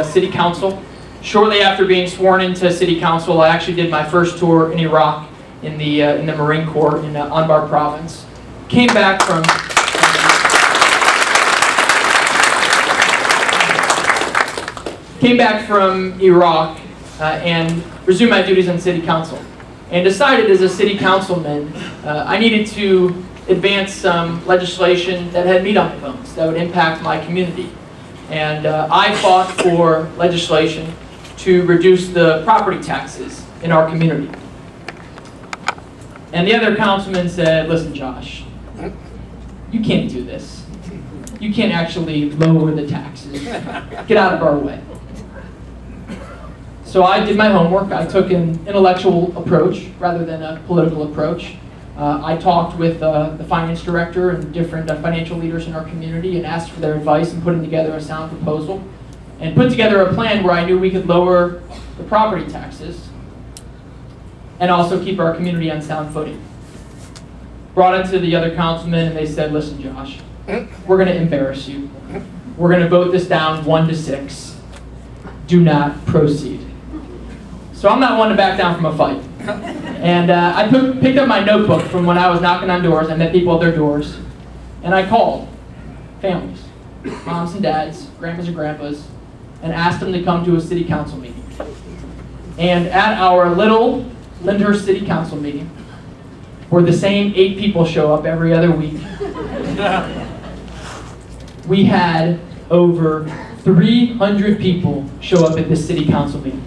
City Council. Shortly after being sworn into City Council, I actually did my first tour in Iraq in the Marine Corps in Anbar Province. Came back from Iraq and resumed my duties on City Council, and decided as a City Councilman I needed to advance some legislation that had meat on the bones that would impact my community. And I fought for legislation to reduce the property taxes in our community. And the other councilman said, "Listen, Josh, you can't do this. You can't actually lower the taxes. Get out of our way." So I did my homework. I took an intellectual approach rather than a political approach. I talked with the finance director and different financial leaders in our community and asked for their advice in putting together a sound proposal, and put together a plan where I knew we could lower the property taxes and also keep our community on sound footing. Brought it to the other councilmen and they said, "Listen, Josh, we're going to embarrass you. We're going to vote this down 1-6. Do not proceed." So I'm not one to back down from a fight. And I picked up my notebook from when I was knocking on doors. I met people at their doors. And I called families, moms and dads, grandmas and grandpas, and asked them to come to a city council meeting. And at our little Lyndhurst City Council meeting, where the same 8 people show up every other week, we had over 300 people show up at this city council meeting.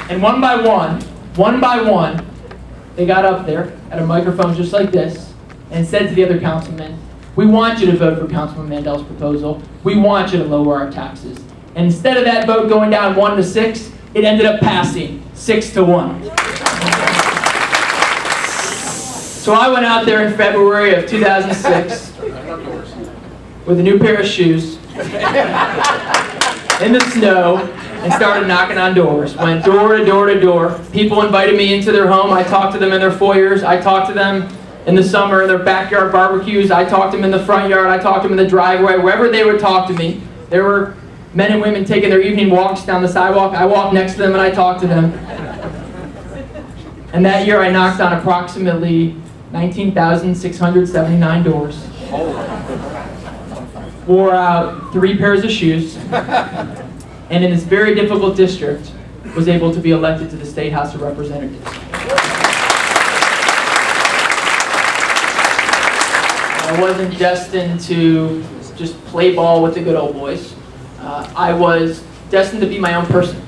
And one by one, they got up there at a microphone just like this and said to the other councilmen, "We want you to vote for Councilman Mandel's proposal. We want you to lower our taxes." And instead of that vote going down 1-6, it ended up passing 6-1. So I went out there in February of 2006 with a new pair of shoes in the snow and started knocking on doors. Went door to door to door. People invited me into their home. I talked to them in their foyers. I talked to them in the summer in their backyard barbecues. I talked to them in the front yard. I talked to them in the driveway. Wherever they would talk to me, there were men and women taking their evening walks down the sidewalk. I walked next to them and I talked to them. And that year I knocked on approximately 19,679 doors. Wore out 3 pairs of shoes. And in this very difficult district, was able to be elected to the State House of Representatives. I wasn't destined to just play ball with the good old boys. I was destined to be my own person.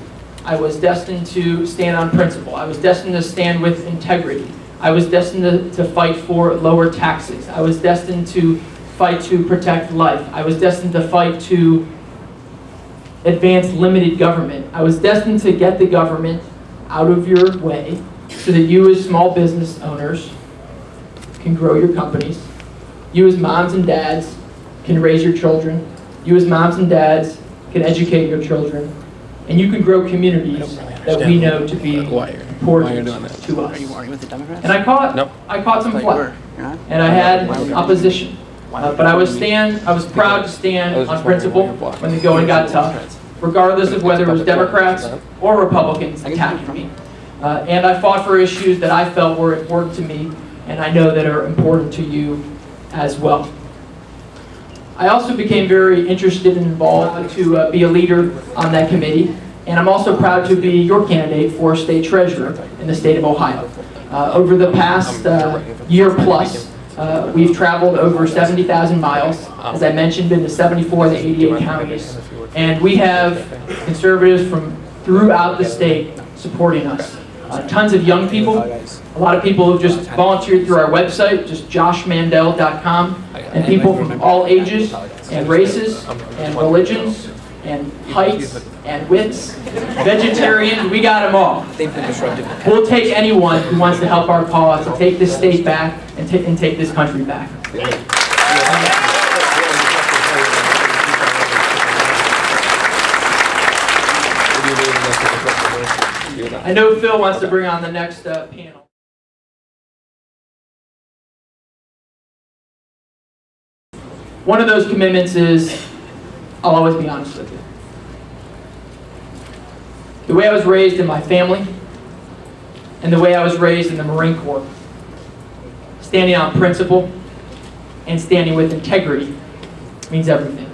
I was destined to stand on principle. I was destined to stand with integrity. I was destined to fight for lower taxes. I was destined to fight to protect life. I was destined to fight to advance limited government. I was destined to get the government out of your way so that you as small business owners can grow your companies. You as moms and dads can raise your children. You as moms and dads can educate your children. And you can grow communities that we know to be important to us. And I caught some flack, and I had opposition. But I was proud to stand on principle when the going got tough, regardless of whether it was Democrats or Republicans attacking me. And I fought for issues that I felt were important to me, and I know that are important to you as well. I also became very interested and involved to be a leader on that committee, and I'm also proud to be your candidate for state treasurer in the state of Ohio. Over the past year plus, we've traveled over 70,000 miles, as I mentioned, in the 74 of the 88 counties. And we have conservatives from throughout the state supporting us. Tons of young people, a lot of people who've just volunteered through our website, just joshmandel.com, and people from all ages and races and religions and heights and widths, vegetarians, we got them all. We'll take anyone who wants to help our cause to take this state back and take this country back. I know Phil wants to bring on the next panel. One of those commitments is I'll always be honest with you. The way I was raised in my family and the way I was raised in the Marine Corps, standing on principle and standing with integrity means everything.